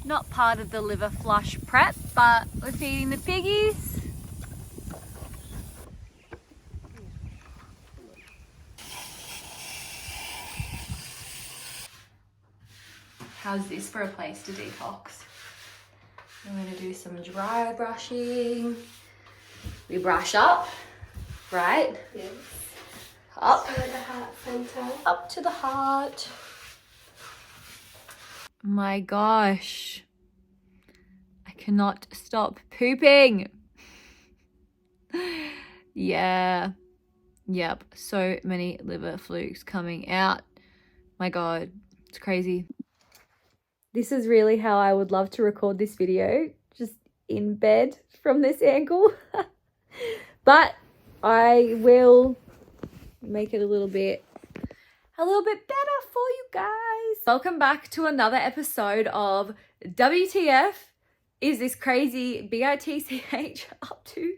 Not part of the liver flush prep, but we're feeding the piggies. How's this for a place to detox? I'm going to do some dry brushing. We brush up, right? Yes. Up. To the heart center. Up to the heart. My gosh. I cannot stop pooping. Yeah. Yep. So many liver flukes coming out. My God. It's crazy. This is really how I would love to record this video. Just in bed from this angle. But I will make it a little bit better for you guys. Welcome back to another episode of WTF is this crazy BITCH up to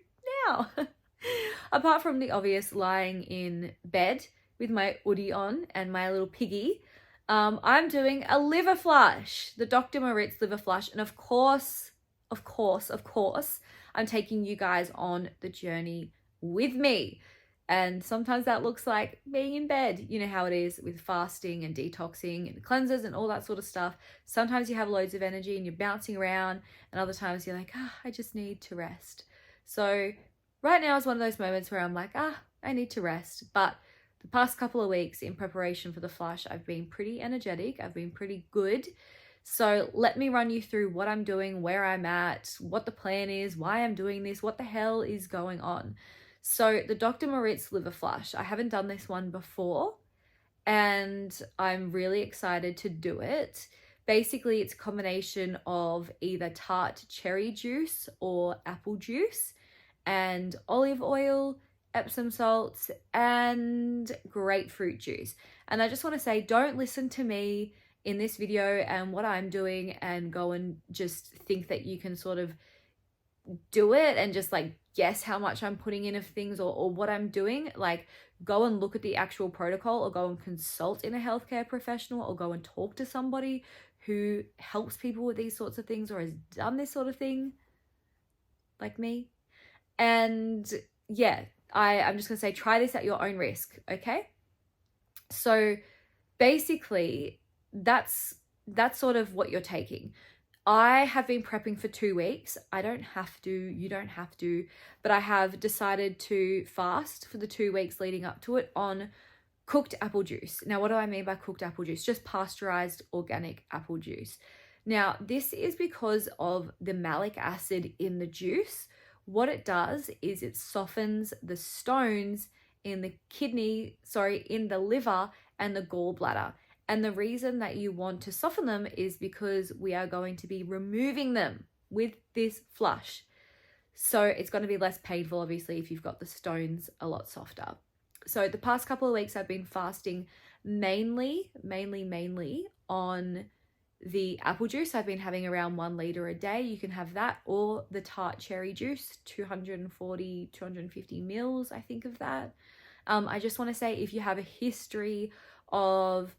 now? Apart from the obvious lying in bed with my hoodie on and my little piggy, I'm doing a liver flush, the Dr. Moritz liver flush. And of course, I'm taking you guys on the journey with me. And sometimes that looks like being in bed. You know how it is with fasting and detoxing and cleanses and all that sort of stuff. Sometimes you have loads of energy and you're bouncing around, and other times you're like, I just need to rest. So right now is one of those moments where I'm like, I need to rest. But the past couple of weeks in preparation for the flush, I've been pretty energetic. I've been pretty good. So let me run you through what I'm doing, where I'm at, what the plan is, why I'm doing this, what the hell is going on. So the Dr. Moritz liver flush, I haven't done this one before and I'm really excited to do it. Basically, it's a combination of either tart cherry juice or apple juice and olive oil, Epsom salts, and grapefruit juice. And I just want to say, don't listen to me in this video and what I'm doing and go and just think that you can sort of do it and just like guess how much I'm putting in of things or what I'm doing. Like, go and look at the actual protocol or go and consult in a healthcare professional or go and talk to somebody who helps people with these sorts of things or has done this sort of thing like me. And yeah, I'm just gonna say, try this at your own risk, okay? So basically that's sort of what you're taking. I have been prepping for 2 weeks. I don't have to, you don't have to, but I have decided to fast for the 2 weeks leading up to it on cooked apple juice. Now, what do I mean by cooked apple juice? Just pasteurized organic apple juice. Now, this is because of the malic acid in the juice. What it does is it softens the stones in the in the liver and the gallbladder. And the reason that you want to soften them is because we are going to be removing them with this flush. So it's going to be less painful, obviously, if you've got the stones a lot softer. So the past couple of weeks I've been fasting mainly on the apple juice. I've been having around 1 liter a day. You can have that or the tart cherry juice, 250 mils, I think of that. I just want to say, if you have a history of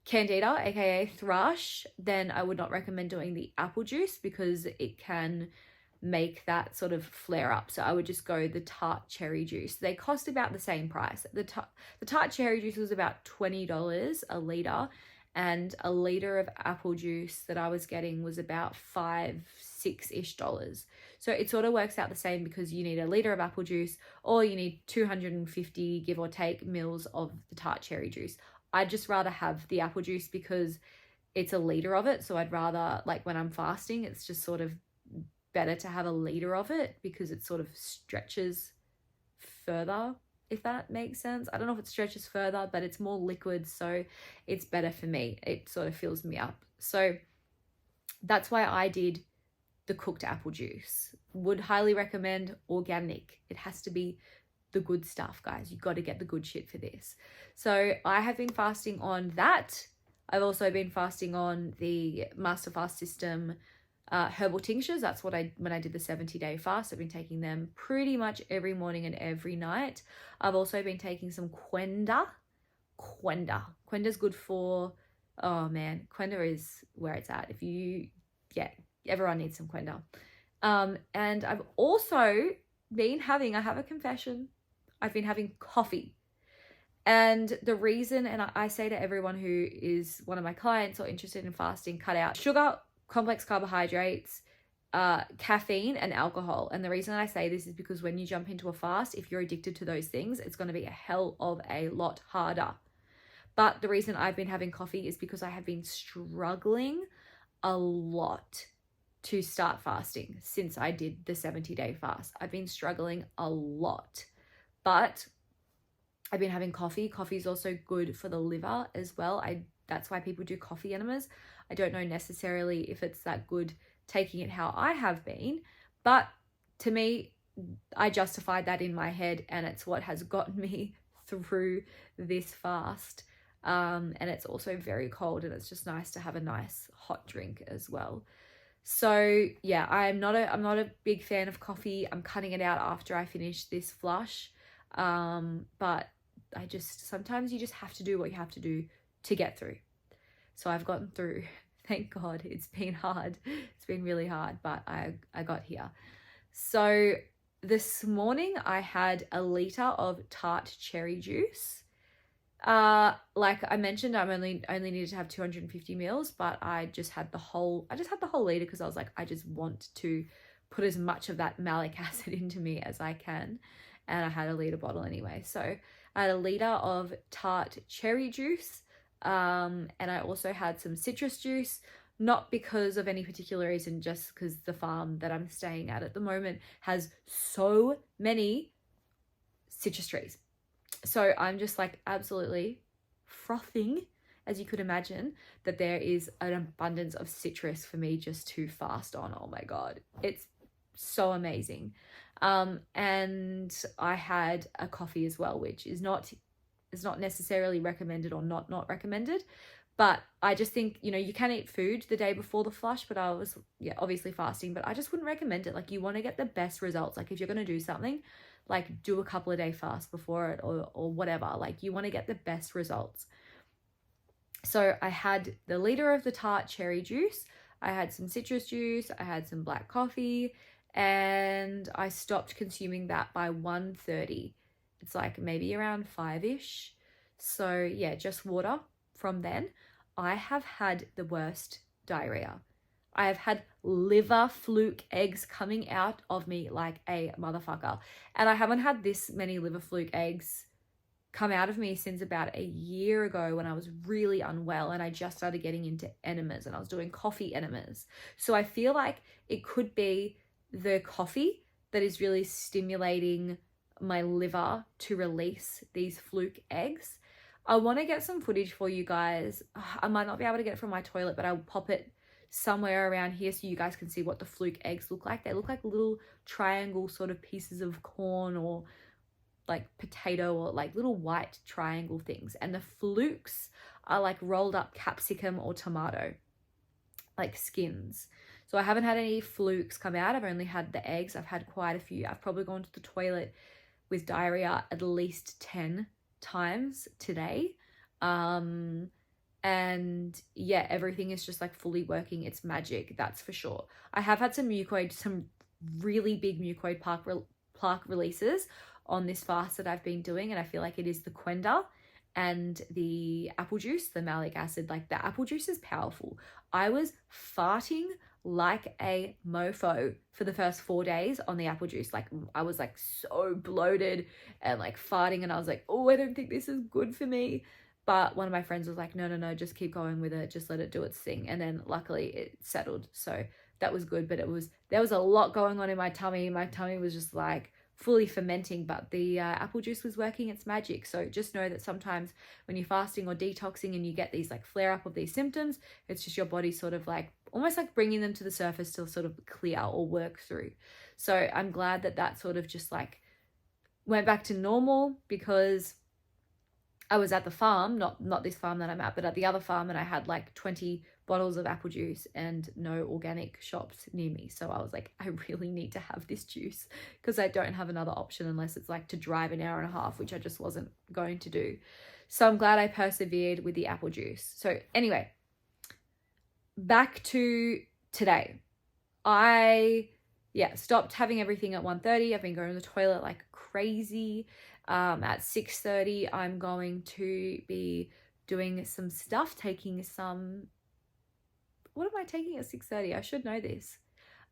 candida, aka thrush, then I would not recommend doing the apple juice because it can make that sort of flare up. So I would just go the tart cherry juice. They cost about the same price. The tart cherry juice was about $20 a liter, and a liter of apple juice that I was getting was about $5-6-ish. So it sort of works out the same because you need a liter of apple juice or you need 250, give or take, mils of the tart cherry juice. I'd just rather have the apple juice because it's a liter of it. So I'd rather, like when I'm fasting, it's just sort of better to have a liter of it because it sort of stretches further, if that makes sense. I don't know if it stretches further, but it's more liquid, so it's better for me. It sort of fills me up. So that's why I did the cooked apple juice. Would highly recommend organic. It has to be the good stuff, guys. You've got to get the good shit for this. So I have been fasting on that. I've also been fasting on the Master Fast System herbal tinctures. That's what when I did the 70-day fast, I've been taking them pretty much every morning and every night. I've also been taking some Quenda. Quenda's good for, oh man, Quenda is where it's at. If you yeah, everyone needs some Quenda. And I've also been having, I have a confession, I've been having coffee. And the reason, and I say to everyone who is one of my clients or interested in fasting, cut out sugar, complex carbohydrates, caffeine, and alcohol. And the reason I say this is because when you jump into a fast, if you're addicted to those things, it's going to be a hell of a lot harder. But the reason I've been having coffee is because I have been struggling a lot to start fasting since I did the 70-day fast. I've been struggling a lot, but I've been having coffee. Coffee is also good for the liver as well. That's why people do coffee enemas. I don't know necessarily if it's that good taking it how I have been, but to me, I justified that in my head, and it's what has gotten me through this fast. And it's also very cold, and it's just nice to have a nice hot drink as well. So yeah, I'm not a big fan of coffee. I'm cutting it out after I finish this flush. But sometimes you just have to do what you have to do to get through. So I've gotten through. Thank God. It's been hard. It's been really hard, but I got here. So this morning I had a liter of tart cherry juice. Like I mentioned, I only needed to have 250 mils, but I just had the whole liter because I was like, I just want to put as much of that malic acid into me as I can. And I had a liter bottle anyway. So I had a liter of tart cherry juice. And I also had some citrus juice, not because of any particular reason, just because the farm that I'm staying at the moment has so many citrus trees. So I'm just like absolutely frothing, as you could imagine, that there is an abundance of citrus for me just to fast on. Oh my God, it's so amazing. And I had a coffee as well, which is not necessarily recommended or not recommended, but I just think, you can eat food the day before the flush, but I was obviously fasting, but I just wouldn't recommend it. Like, you want to get the best results. Like, if you're going to do something, like, do a couple of day fast before it or whatever. Like, you want to get the best results. So I had the liter of the tart cherry juice, I had some citrus juice, I had some black coffee, and I stopped consuming that by 1:30. It's like maybe around 5-ish. So yeah, just water from then. I have had the worst diarrhea. I have had liver fluke eggs coming out of me like a motherfucker. And I haven't had this many liver fluke eggs come out of me since about a year ago when I was really unwell and I just started getting into enemas and I was doing coffee enemas. So I feel like it could be the coffee that is really stimulating my liver to release these fluke eggs. I want to get some footage for you guys. I might not be able to get it from my toilet, but I'll pop it somewhere around here so you guys can see what the fluke eggs look like. They look like little triangle sort of pieces of corn or like potato or like little white triangle things. And the flukes are like rolled up capsicum or tomato, like skins. So I haven't had any flukes come out. I've only had the eggs. I've had quite a few. I've probably gone to the toilet with diarrhea at least 10 times today. And yeah, everything is just like fully working. It's magic, that's for sure. I have had some really big mucoid plaque releases on this fast that I've been doing, and I feel like it is the Quenda and the apple juice, the malic acid. Like, the apple juice is powerful. I was farting like a mofo for the first 4 days on the apple juice. Like, I was like so bloated and like farting, and I was like, oh, I don't think this is good for me. But one of my friends was like, no, just keep going with it, just let it do its thing. And then luckily it settled, so that was good. But there was a lot going on in my tummy. My tummy was just like fully fermenting, but the apple juice was working its magic. So just know that sometimes when you're fasting or detoxing and you get these like flare up of these symptoms, it's just your body sort of like almost like bringing them to the surface to sort of clear or work through. So I'm glad that sort of just like went back to normal, because I was at the farm, not this farm that I'm at, but at the other farm, and I had like 20 bottles of apple juice and no organic shops near me. So I was like, I really need to have this juice because I don't have another option unless it's like to drive an hour and a half, which I just wasn't going to do. So I'm glad I persevered with the apple juice. So anyway, back to today. I stopped having everything at 1:30. I've been going to the toilet like crazy. At 6:30, I'm going to be doing some stuff, taking some, what am I taking at 6:30? I should know this.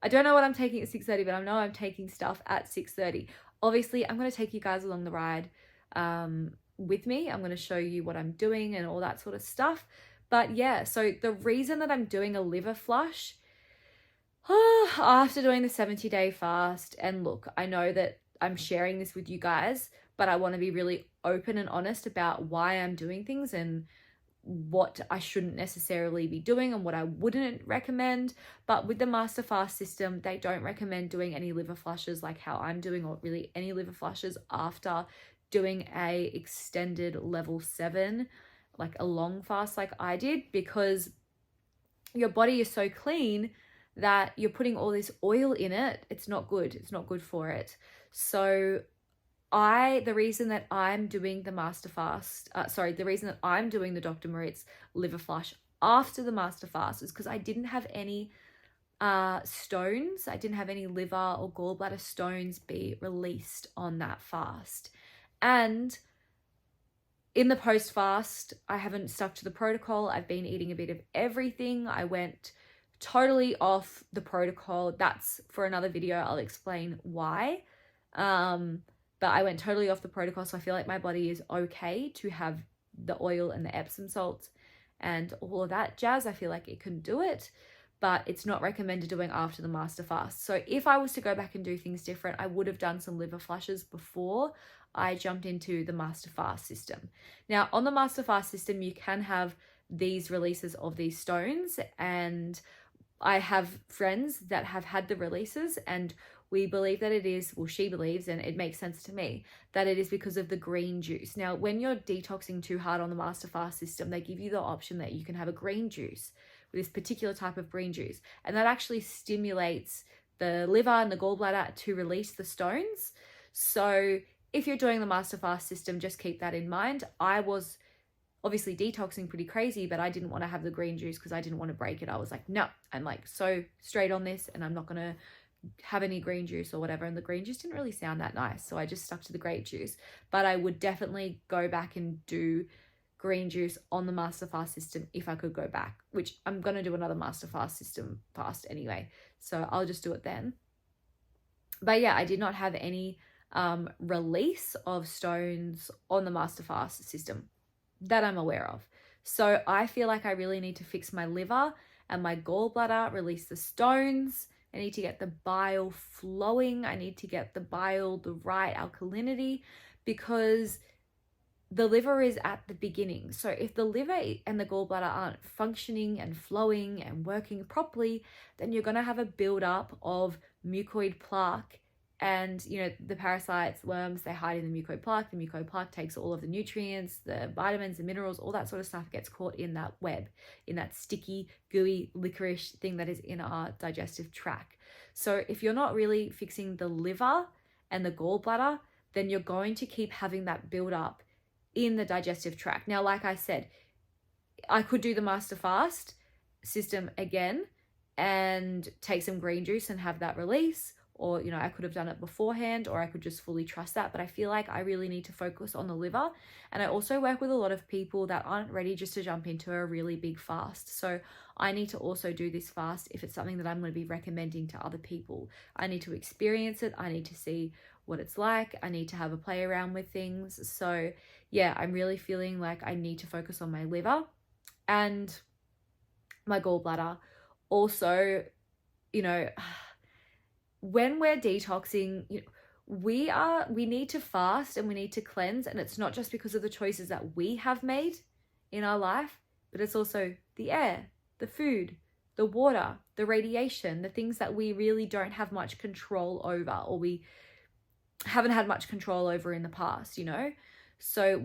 I don't know what I'm taking at 6:30, but I know I'm taking stuff at 6:30. Obviously, I'm going to take you guys along the ride with me. I'm going to show you what I'm doing and all that sort of stuff. But yeah, so the reason that I'm doing a liver flush after doing the 70-day fast, and look, I know that I'm sharing this with you guys, but I want to be really open and honest about why I'm doing things and what I shouldn't necessarily be doing and what I wouldn't recommend. But with the Master Fast system, they don't recommend doing any liver flushes like how I'm doing, or really any liver flushes after doing a extended level 7, like a long fast like I did, because your body is so clean that you're putting all this oil in it. It's not good. It's not good for it. So the reason that I'm doing the Master Fast, the reason that I'm doing the Dr. Moritz liver flush after the Master Fast is because I didn't have any stones. I didn't have any liver or gallbladder stones be released on that fast. And in the post-fast, I haven't stuck to the protocol. I've been eating a bit of everything. I went totally off the protocol. That's for another video. I'll explain why. But I went totally off the protocol, so I feel like my body is okay to have the oil and the Epsom salts and all of that jazz. I feel like it can do it, but it's not recommended doing after the Master Fast. So if I was to go back and do things different, I would have done some liver flushes before I jumped into the Master Fast system. Now, on the Master Fast system, you can have these releases of these stones, and I have friends that have had the releases, and we believe that it is, well, she believes, and it makes sense to me, that it is because of the green juice. Now, when you're detoxing too hard on the Master Fast system, they give you the option that you can have a green juice, with this particular type of green juice, and that actually stimulates the liver and the gallbladder to release the stones. So if you're doing the Master Fast system, just keep that in mind. I was obviously detoxing pretty crazy, but I didn't want to have the green juice because I didn't want to break it. I was like, no, I'm like so straight on this, and I'm not going to have any green juice or whatever. And the green juice didn't really sound that nice, so I just stuck to the grape juice. But I would definitely go back and do green juice on the Master Fast system if I could go back, which I'm going to do another Master Fast system fast anyway, so I'll just do it then. But yeah, I did not have any release of stones on the Master Fast system that I'm aware of. So I feel like I really need to fix my liver and my gallbladder, release the stones. I need to get the bile flowing. I need to get the bile the right alkalinity, because the liver is at the beginning. So if the liver and the gallbladder aren't functioning and flowing and working properly, then you're going to have a buildup of mucoid plaque. And, you know, the parasites, worms, they hide in the mucoid plaque. The mucoid plaque takes all of the nutrients, the vitamins, the minerals, all that sort of stuff gets caught in that web, in that sticky, gooey, licorice thing that is in our digestive tract. So if you're not really fixing the liver and the gallbladder, then you're going to keep having that build up in the digestive tract. Now, like I said, I could do the Master Fast system again and take some green juice and have that release. Or, you know, I could have done it beforehand, or I could just fully trust that. But I feel like I really need to focus on the liver. And I also work with a lot of people that aren't ready just to jump into a really big fast. So I need to also do this fast if it's something that I'm going to be recommending to other people. I need to experience it. I need to see what it's like. I need to have a play around with things. So yeah, I'm really feeling like I need to focus on my liver and my gallbladder. Also, you know, when we're detoxing, you know, we need to fast and we need to cleanse, and it's not just because of the choices that we have made in our life, but it's also the air, the food, the water, the radiation, the things that we really don't have much control over, or we haven't had much control over in the past, you know. So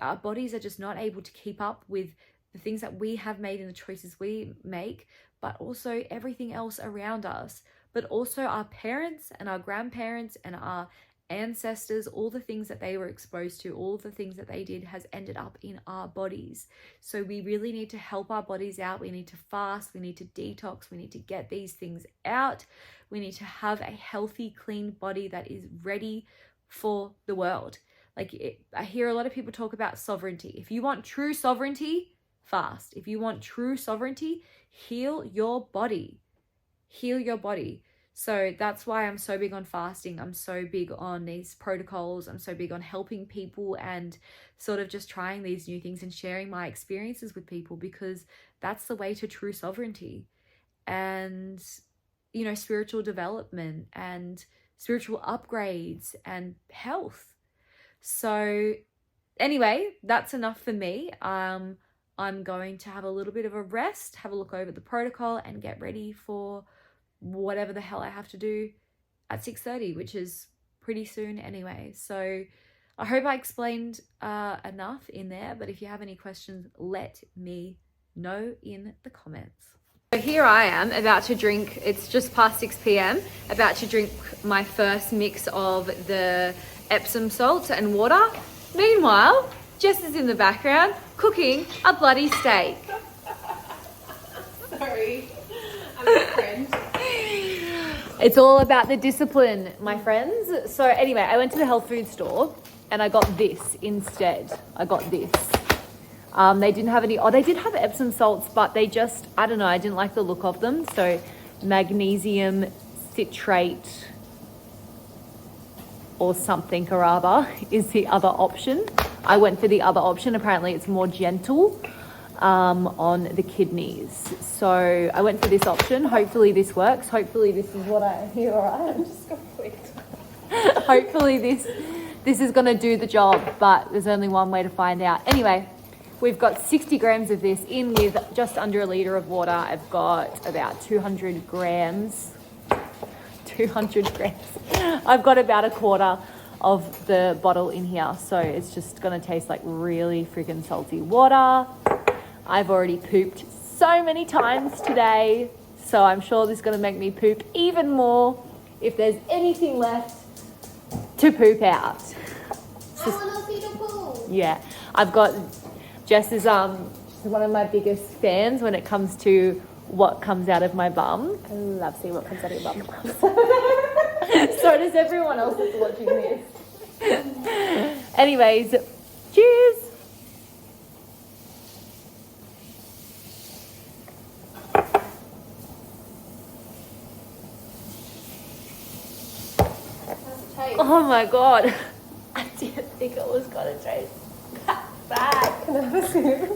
our bodies are just not able to keep up with the things that we have made and the choices we make, but also everything else around us. But also our parents and our grandparents and our ancestors, all the things that they were exposed to, all the things that they did has ended up in our bodies. So we really need to help our bodies out. We need to fast, we need to detox, we need to get these things out. We need to have a healthy, clean body that is ready for the world. I hear a lot of people talk about sovereignty. If you want true sovereignty, fast. If you want true sovereignty, heal your body. Heal your body. So that's why I'm so big on fasting. I'm so big on these protocols. I'm so big on helping people and sort of just trying these new things and sharing my experiences with people, because that's the way to true sovereignty and, you know, spiritual development and spiritual upgrades and health. So anyway, that's enough for me. I'm going to have a little bit of a rest, have a look over the protocol and get ready for whatever the hell I have to do at 6:30, which is pretty soon anyway. So I hope I explained enough in there, but if you have any questions, let me know in the comments. So here I am about to drink, it's just past 6 p.m, about to drink my first mix of the Epsom salts and water. Meanwhile, Jess is in the background cooking a bloody steak. Sorry, I'm a friend. It's all about the discipline, my friends. So anyway, I went to the health food store and I got this instead. I got this. They didn't have any, they did have Epsom salts, but they just, I don't know, I didn't like the look of them. So magnesium citrate or something or other is the other option. I went for the other option. Apparently it's more gentle on the kidneys. So I went for this option. Hopefully this works. Hopefully this is what I hear. All right, I'm just gonna quit. Hopefully this is gonna do the job, but there's only one way to find out. Anyway, we've got 60 grams of this in with just under a litre of water. I've got about 200 grams. 200 grams. I've got about a quarter of the bottle in here. So it's just gonna taste like really freaking salty water. I've already pooped so many times today, so I'm sure this is gonna make me poop even more if there's anything left to poop out. I want to see the pool. Yeah, I've got, Jess is one of my biggest fans when it comes to what comes out of my bum. I love seeing what comes out of your bum. So does everyone else that's watching this. Anyways, cheers. Oh my god. I didn't think it was gonna taste that bad. Can I have a sip?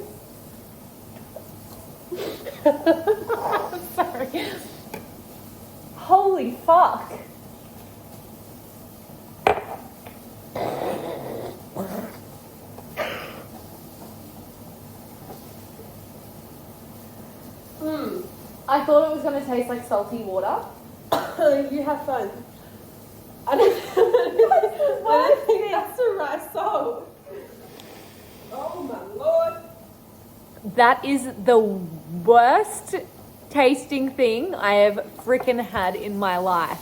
Sorry. Holy fuck. I thought it was going to taste like salty water. You have fun. I don't think that's the right salt. Oh my lord. That is the worst tasting thing I have freaking had in my life.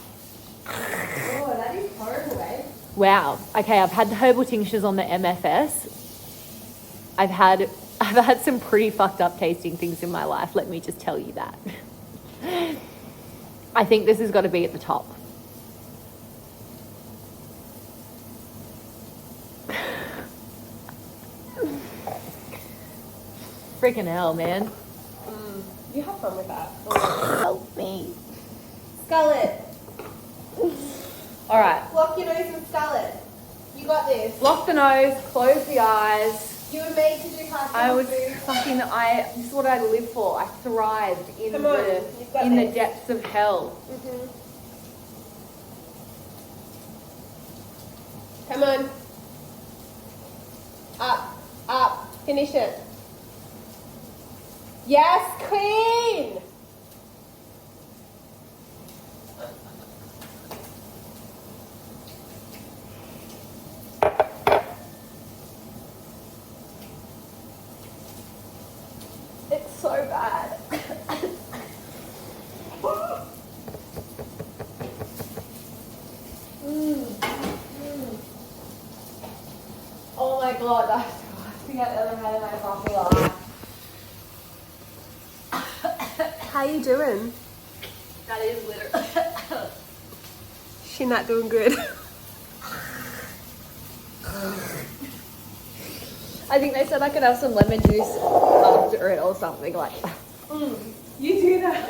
Oh, that is horrible, eh? Wow. Okay, I've had the herbal tinctures on the MFS. I've had some pretty fucked up tasting things in my life, let me just tell you that. I think this has got to be at the top. Freaking hell, man. You have fun with that. Help me. Scull it. All right. Block your nose and scull it. You got this. Block the nose, close the eyes. You were made to do hard I was food. this is what I live for. I thrived in the depths of hell. Mm-hmm. Come on. Up. Finish it. Yes, queen! It's so bad. god, that's the worst thing I've ever had in my fucking life. How you doing? That is literally. She not doing good. I think they said I could have some lemon juice after it or something like that. You do that.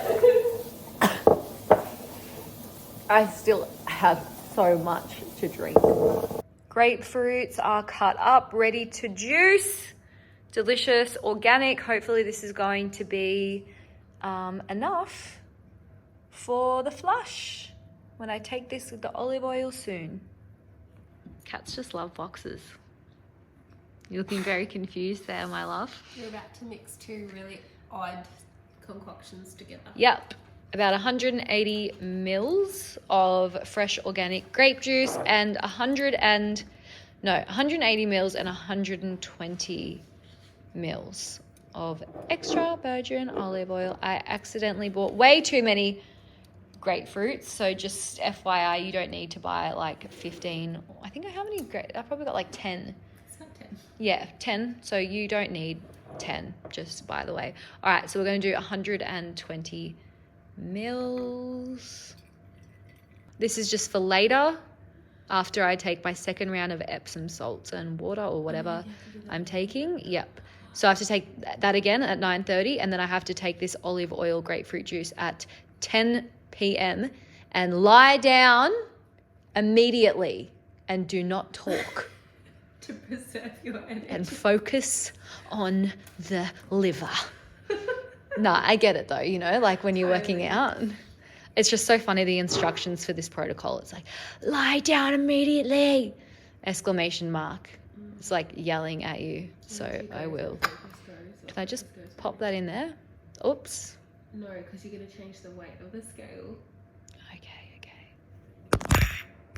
I still have so much to drink. Grapefruits are cut up, ready to juice. Delicious, organic. Hopefully this is going to be enough for the flush when I take this with the olive oil soon. Cats just love boxes. You're looking very confused there, my love. You're about to mix two really odd concoctions together. Yep. About 180 mils of fresh organic grape juice and 180 mils and 120 mils of extra virgin olive oil. I accidentally bought way too many grapefruits, so just FYI, you don't need to buy like 15. I think how many I probably got like 10. It's not 10. Yeah, 10. So you don't need 10, just by the way. All right, so we're going to do 120 mils. This is just for later, after I take my second round of Epsom salts and water or whatever I'm taking. Yep. So I have to take that again at 9:30, and then I have to take this olive oil grapefruit juice at 10 p.m. and lie down immediately and do not talk. To preserve your energy. And focus on the liver. Nah, I get it though, you know, like when you're working out. It's just so funny, the instructions for this protocol. It's like, lie down immediately! Exclamation mark. It's like yelling at you. So I will. Can I just pop that in there? Oops. No, because you're going to change the weight of the scale.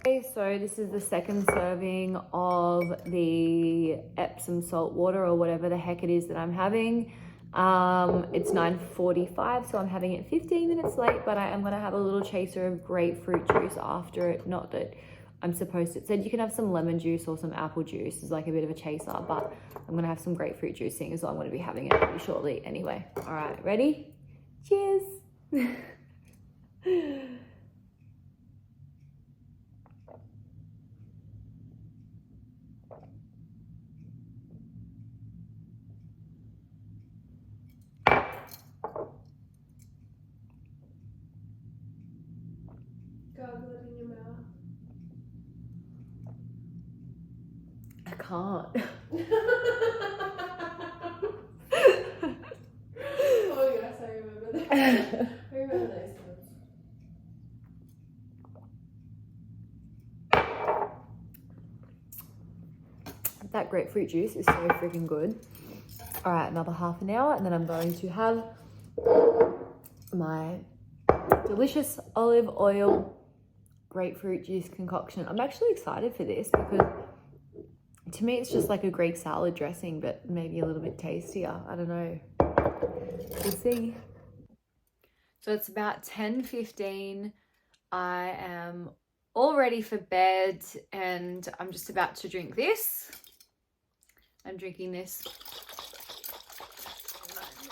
Okay, so this is the second serving of the Epsom salt water or whatever the heck it is that I'm having. It's 9:45, so I'm having it 15 minutes late, but I am going to have a little chaser of grapefruit juice after it. Not that I'm supposed to. It said you can have some lemon juice or some apple juice. It's like a bit of a chaser, but I'm going to have some grapefruit juice, seeing as though I'm going to be having it pretty shortly anyway. All right, ready? Cheers. Gargle it in your mouth. I can't. Oh yes, I remember that. I remember those ones. That grapefruit juice is so freaking good. All right, another half an hour, and then I'm going to have my delicious olive oil grapefruit juice concoction. I'm actually excited for this because to me it's just like a Greek salad dressing, but maybe a little bit tastier. I don't know. We'll see. So it's about 10:15. I am all ready for bed and I'm just about to drink this. I'm drinking this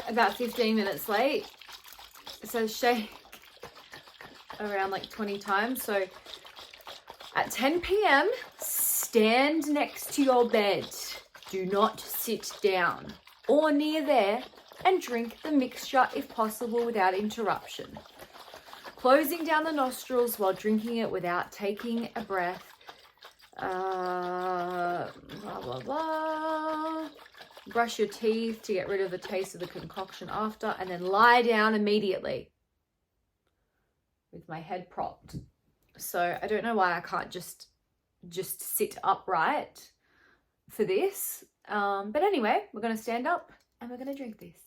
about 15 minutes late. So shake around like 20 times. So at 10 p.m, stand next to your bed. Do not sit down or near there and drink the mixture if possible without interruption. Closing down the nostrils while drinking it without taking a breath. Blah, blah, blah. Brush your teeth to get rid of the taste of the concoction after, and then lie down immediately with my head propped. So I don't know why I can't just sit upright for this. But anyway, we're going to stand up and we're going to drink this.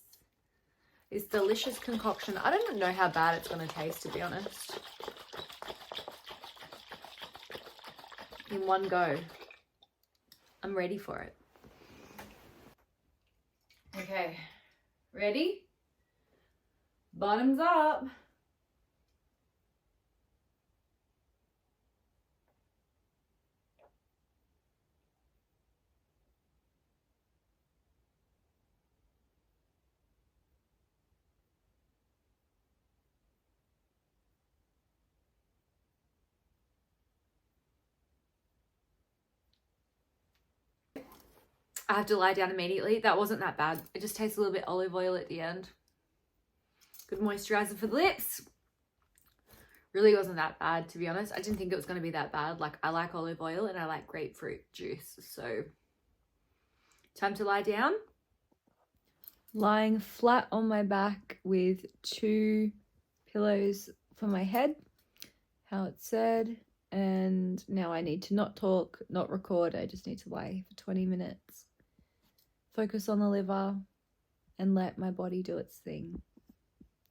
This delicious concoction. I don't know how bad it's going to taste, to be honest. In one go. I'm ready for it. Okay, ready? Bottoms up. I have to lie down immediately. That wasn't that bad. It just tastes a little bit olive oil at the end. Good moisturizer for the lips. Really wasn't that bad, to be honest. I didn't think it was going to be that bad. Like, I like olive oil and I like grapefruit juice. So, time to lie down. Lying flat on my back with 2 pillows for my head, how it said. And now I need to not talk, not record. I just need to lie for 20 minutes. Focus on the liver and let my body do its thing.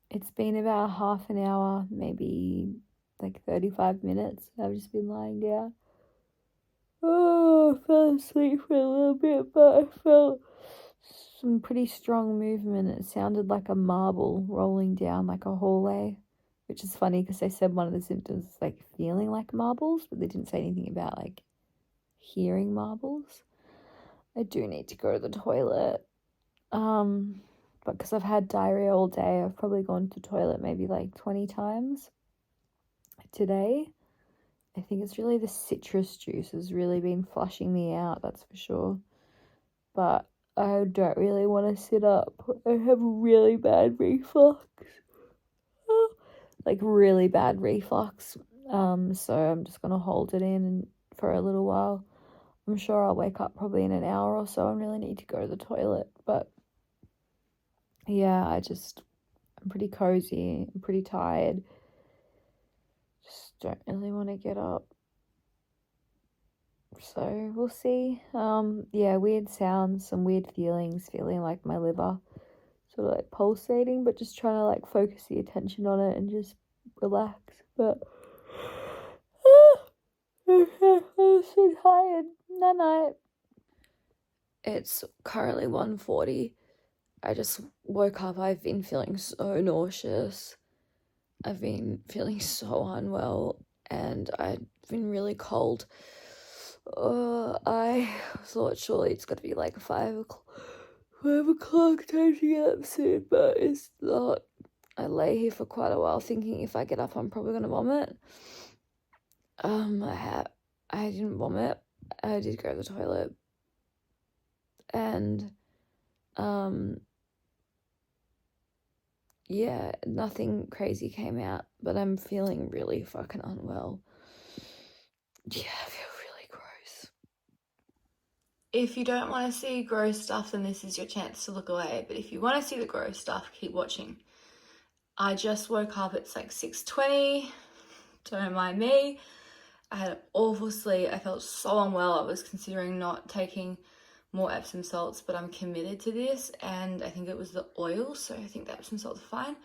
It's been about half an hour, maybe like 35 minutes. I've just been lying down. Oh, I fell asleep for a little bit, but I felt some pretty strong movement. It sounded like a marble rolling down like a hallway, which is funny because they said one of the symptoms is like feeling like marbles, but they didn't say anything about like hearing marbles. I do need to go to the toilet. But because I've had diarrhea all day, I've probably gone to the toilet maybe like 20 times today. I think it's really the citrus juice has really been flushing me out, that's for sure. But I don't really want to sit up. I have really bad reflux. Like really bad reflux. So I'm just going to hold it in for a little while. I'm sure I'll wake up probably in an hour or so and really need to go to the toilet. But yeah, I'm pretty cozy. I'm pretty tired. Just don't really want to get up. So we'll see. Yeah, weird sounds, some weird feelings, feeling like my liver sort of like pulsating, but just trying to like focus the attention on it and just relax. But I'm so tired. Night. It's currently 1:40. I just woke up. I've been feeling so nauseous. I've been feeling so unwell and I've been really cold. I thought surely it's gonna be like 5 o'clock, time to get up soon, but it's not. I lay here for quite a while thinking if I get up I'm probably gonna vomit. I didn't vomit. I did go to the toilet. And yeah, nothing crazy came out, but I'm feeling really fucking unwell. Yeah, I feel really gross. If you don't want to see gross stuff, then this is your chance to look away. But if you want to see the gross stuff, keep watching. I just woke up. It's like 6:20. Don't mind me. I had an awful sleep. I felt so unwell. I was considering not taking more Epsom salts, but I'm committed to this. And I think it was the oil, so I think the Epsom salts are fine.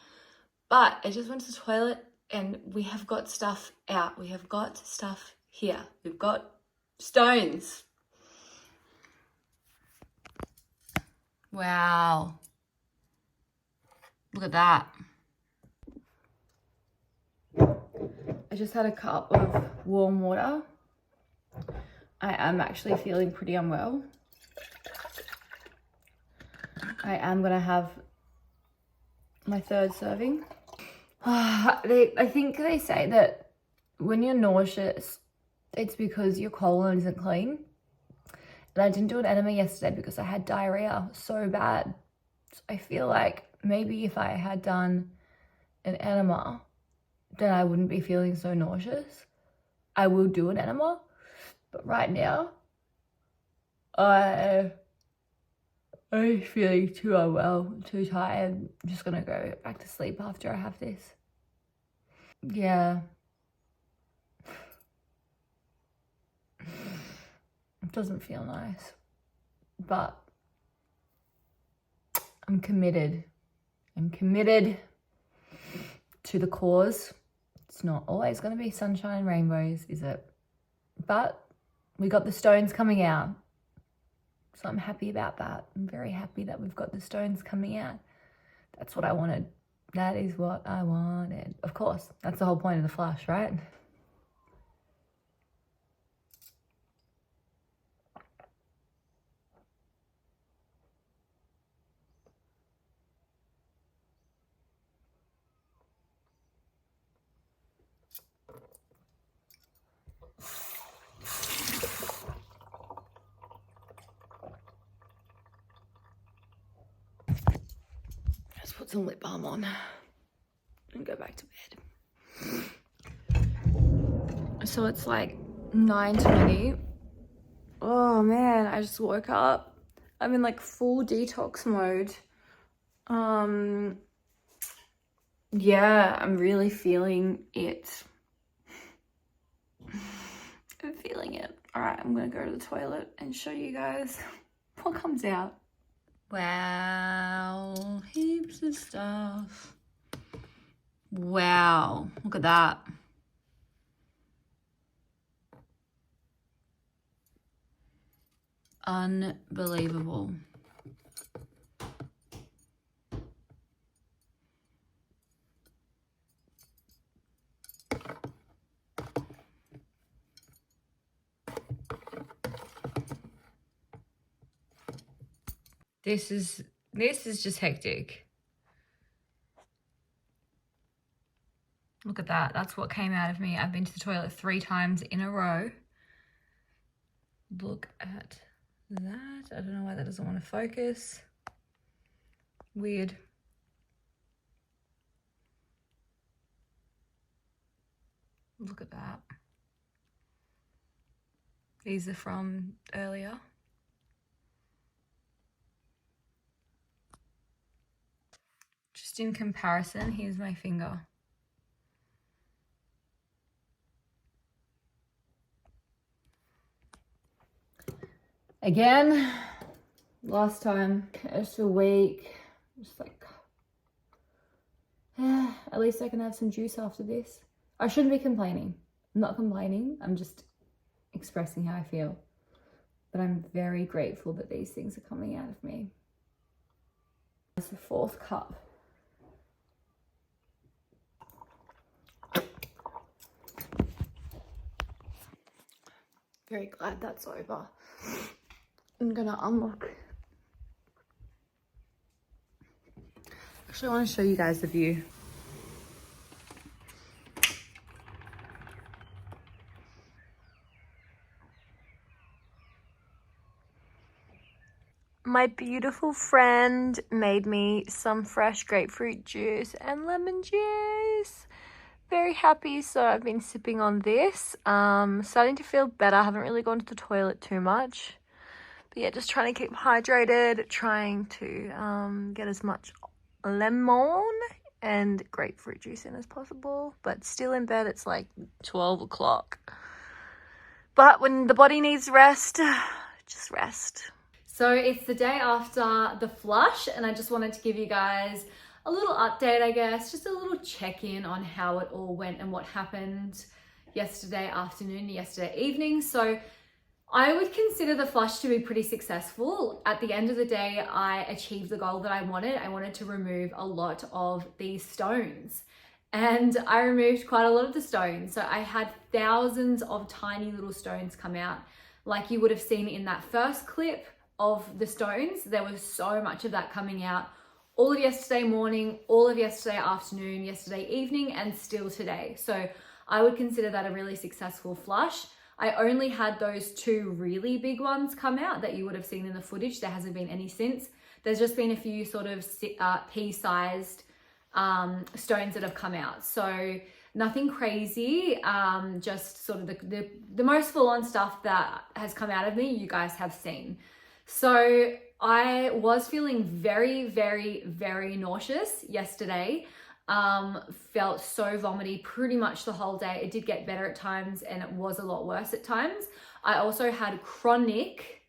But I just went to the toilet and we have got stuff out. We have got stuff here. We've got stones. Wow. Look at that. I just had a cup of warm water. I am actually feeling pretty unwell. I am going to have my 3rd serving. I think they say that when you're nauseous, it's because your colon isn't clean. And I didn't do an enema yesterday because I had diarrhea so bad. So I feel like maybe if I had done an enema, then I wouldn't be feeling so nauseous. I will do an enema, but right now, I'm feeling too unwell, too tired. I'm just gonna go back to sleep after I have this. Yeah. It doesn't feel nice, but I'm committed. I'm committed to the cause. It's not always going to be sunshine and rainbows, is it? But we got the stones coming out. So I'm happy about that. I'm very happy that we've got the stones coming out. That's what I wanted. That is what I wanted. Of course, that's the whole point of the flush, right? some lip balm on and go back to bed. So it's like 9:20. Oh man, I just woke up. I'm in like full detox mode. Yeah, I'm really feeling it. I'm feeling it. All right, I'm gonna go to the toilet and show you guys what comes out. Wow, heaps of stuff. Wow, look at that. Unbelievable. This is just hectic. Look at that. That's what came out of me. I've been to the toilet 3 times in a row. Look at that. I don't know why that doesn't want to focus. Weird. Look at that. These are from earlier. Just in comparison, here's my finger. Again, last time, just a week, just like, at least I can have some juice after this. I shouldn't be complaining. I'm not complaining, I'm just expressing how I feel. But I'm very grateful that these things are coming out of me. It's the 4th cup. Very glad that's over. I'm gonna unlock. Actually, I want to show you guys the view. My beautiful friend made me some fresh grapefruit juice and lemon juice. Very happy, so I've been sipping on this. Starting to feel better. I haven't really gone to the toilet too much. But yeah, just trying to keep hydrated, trying to get as much lemon and grapefruit juice in as possible. But still in bed, it's like 12 o'clock. But when the body needs rest, just rest. So it's the day after the flush, and I just wanted to give you guys a little update, I guess, just a little check-in on how it all went and what happened yesterday afternoon, yesterday evening. So I would consider the flush to be pretty successful. At the end of the day, I achieved the goal that I wanted. I wanted to remove a lot of these stones, and I removed quite a lot of the stones. So I had thousands of tiny little stones come out. Like you would have seen in that first clip of the stones, there was so much of that coming out all of yesterday morning, all of yesterday afternoon, yesterday evening, and still today. So I would consider that a really successful flush. I only had those 2 really big ones come out that you would have seen in the footage. There hasn't been any since. There's just been a few sort of pea-sized stones that have come out. So nothing crazy, just sort of the most full-on stuff that has come out of me, you guys have seen. So I was feeling very, very, very nauseous yesterday. Felt so vomity pretty much the whole day. It did get better at times and it was a lot worse at times. I also had chronic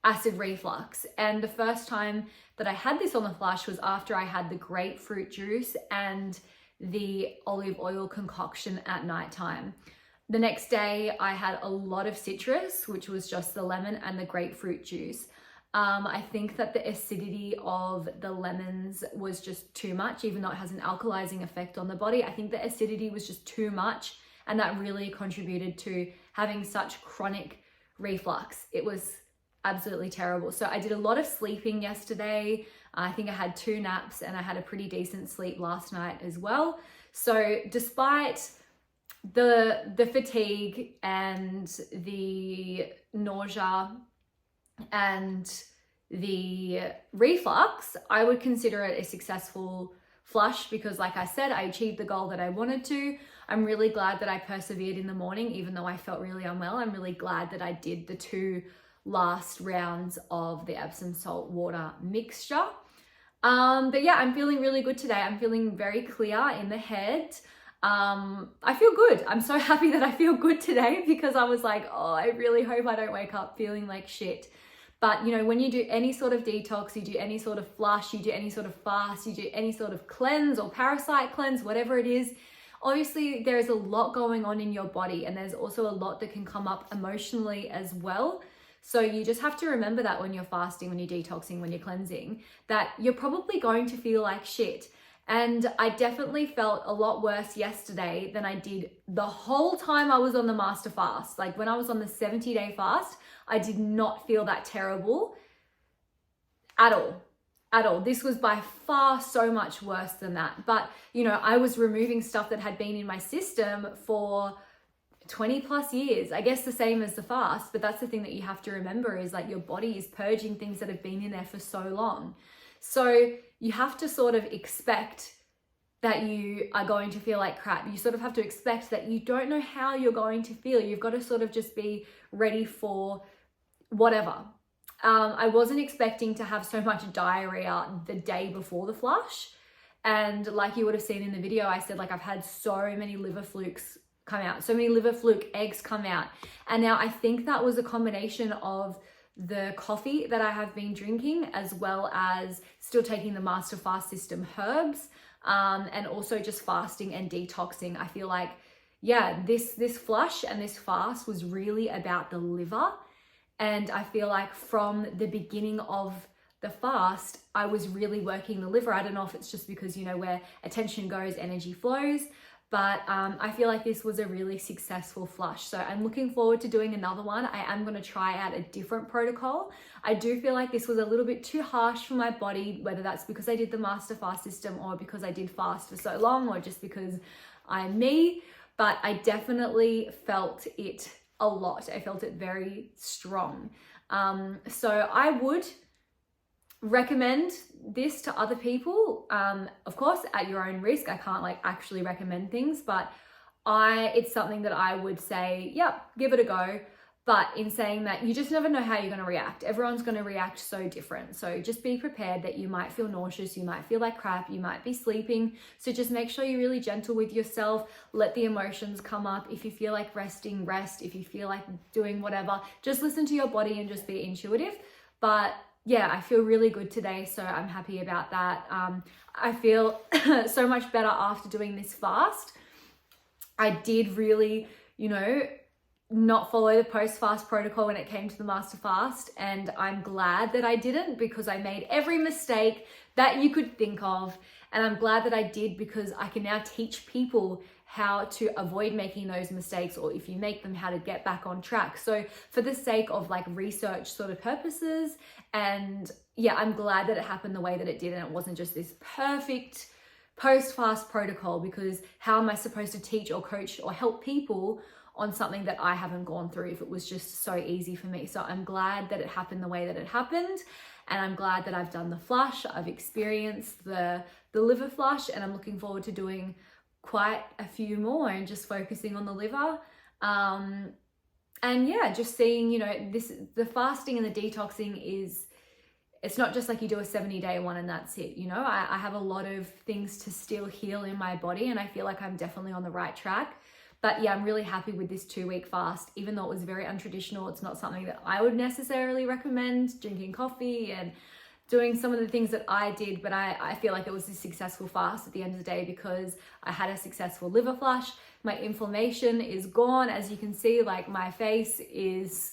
acid reflux. And the first time that I had this on the flush was after I had the grapefruit juice and the olive oil concoction at nighttime. The next day I had a lot of citrus, which was just the lemon and the grapefruit juice. I think that the acidity of the lemons was just too much, even though it has an alkalizing effect on the body. I think the acidity was just too much, and that really contributed to having such chronic reflux. It was absolutely terrible. So I did a lot of sleeping yesterday. I think I had 2 naps and I had a pretty decent sleep last night as well. So despite the fatigue and the nausea and the reflux, I would consider it a successful flush because, like I said, I achieved the goal that I wanted to. I'm really glad that I persevered in the morning, even though I felt really unwell. I'm really glad that I did the 2 last rounds of the Epsom salt water mixture. But yeah, I'm feeling really good today. I'm feeling very clear in the head. I feel good. I'm so happy that I feel good today because I was like, oh, I really hope I don't wake up feeling like shit. But you know, when you do any sort of detox, you do any sort of flush, you do any sort of fast, you do any sort of cleanse or parasite cleanse, whatever it is, obviously there is a lot going on in your body, and there's also a lot that can come up emotionally as well. So you just have to remember that when you're fasting, when you're detoxing, when you're cleansing, that you're probably going to feel like shit. And I definitely felt a lot worse yesterday than I did the whole time I was on the master fast. Like when I was on the 70-day fast, I did not feel that terrible at all. At all. This was by far so much worse than that. But, you know, I was removing stuff that had been in my system for 20 plus years. I guess the same as the fast, but that's the thing that you have to remember is like your body is purging things that have been in there for so long. So you have to sort of expect that you are going to feel like crap. You sort of have to expect that you don't know how you're going to feel. You've got to sort of just be ready for whatever. I wasn't expecting to have so much diarrhea the day before the flush. And like you would have seen in the video, I said like I've had so many liver flukes come out, so many liver fluke eggs come out. And now I think that was a combination of the coffee that I have been drinking, as well as still taking the master fast system herbs, and also just fasting and detoxing. I feel like, yeah, this flush and this fast was really about the liver. And I feel like from the beginning of the fast, I was really working the liver. I don't know if it's just because, you know, where attention goes, energy flows. But I feel like this was a really successful flush. So I'm looking forward to doing another one. I am going to try out a different protocol. I do feel like this was a little bit too harsh for my body, whether that's because I did the master fast system or because I did fast for so long or just because I'm me. But I definitely felt it a lot. I felt it very strong. So I would recommend this to other people, of course at your own risk. I can't like actually recommend things, but it's something that I would say, yep, give it a go. But in saying that, you just never know how you're going to react. Everyone's going to react so different. So just be prepared that you might feel nauseous, you might feel like crap, you might be sleeping. So just make sure you're really gentle with yourself. Let the emotions come up. If you feel like resting, rest. If you feel like doing whatever, just listen to your body and just be intuitive. But yeah, I feel really good today, so I'm happy about that. I feel so much better after doing this fast. I did really, you know, not follow the post-fast protocol when it came to the master fast, and I'm glad that I didn't, because I made every mistake that you could think of, and I'm glad that I did, because I can now teach people how to avoid making those mistakes, or if you make them, how to get back on track. So for the sake of like research sort of purposes, and yeah, I'm glad that it happened the way that it did, and it wasn't just this perfect post-fast protocol, because how am I supposed to teach or coach or help people on something that I haven't gone through if it was just so easy for me? So I'm glad that it happened the way that it happened, and I'm glad that I've done the flush, I've experienced the liver flush, and I'm looking forward to doing quite a few more and just focusing on the liver. And yeah, just seeing, you know, the fasting and the detoxing it's not just like you do a 70-day one and that's it. You know, I have a lot of things to still heal in my body, and I feel like I'm definitely on the right track. But yeah, I'm really happy with this 2-week fast, even though it was very untraditional. It's not something that I would necessarily recommend, drinking coffee and doing some of the things that I did, but I feel like it was a successful fast at the end of the day, because I had a successful liver flush. My inflammation is gone. As you can see, like my face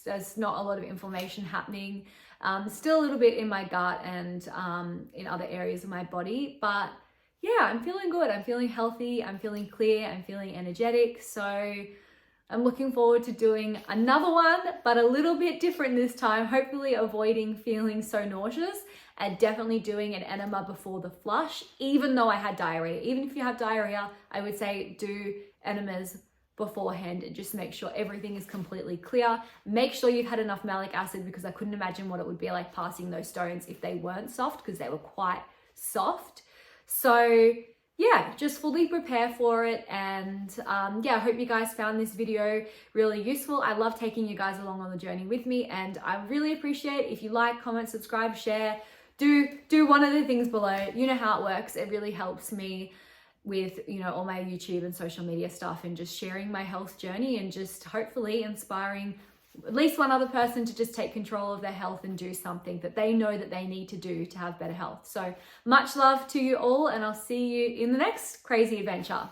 there's not a lot of inflammation happening. Still a little bit in my gut and in other areas of my body, but yeah, I'm feeling good. I'm feeling healthy. I'm feeling clear. I'm feeling energetic. So I'm looking forward to doing another one, but a little bit different this time, hopefully avoiding feeling so nauseous, and definitely doing an enema before the flush, even though I had diarrhea. Even if you have diarrhea, I would say do enemas beforehand and just make sure everything is completely clear. Make sure you've had enough malic acid, because I couldn't imagine what it would be like passing those stones if they weren't soft, because they were quite soft. So yeah, just fully prepare for it. And yeah, I hope you guys found this video really useful. I love taking you guys along on the journey with me, and I really appreciate if you like, comment, subscribe, share, do one of the things below. You know how it works. It really helps me with, you know, all my YouTube and social media stuff, and just sharing my health journey, and just hopefully inspiring at least one other person to just take control of their health and do something that they know that they need to do to have better health. So much love to you all, and I'll see you in the next crazy adventure.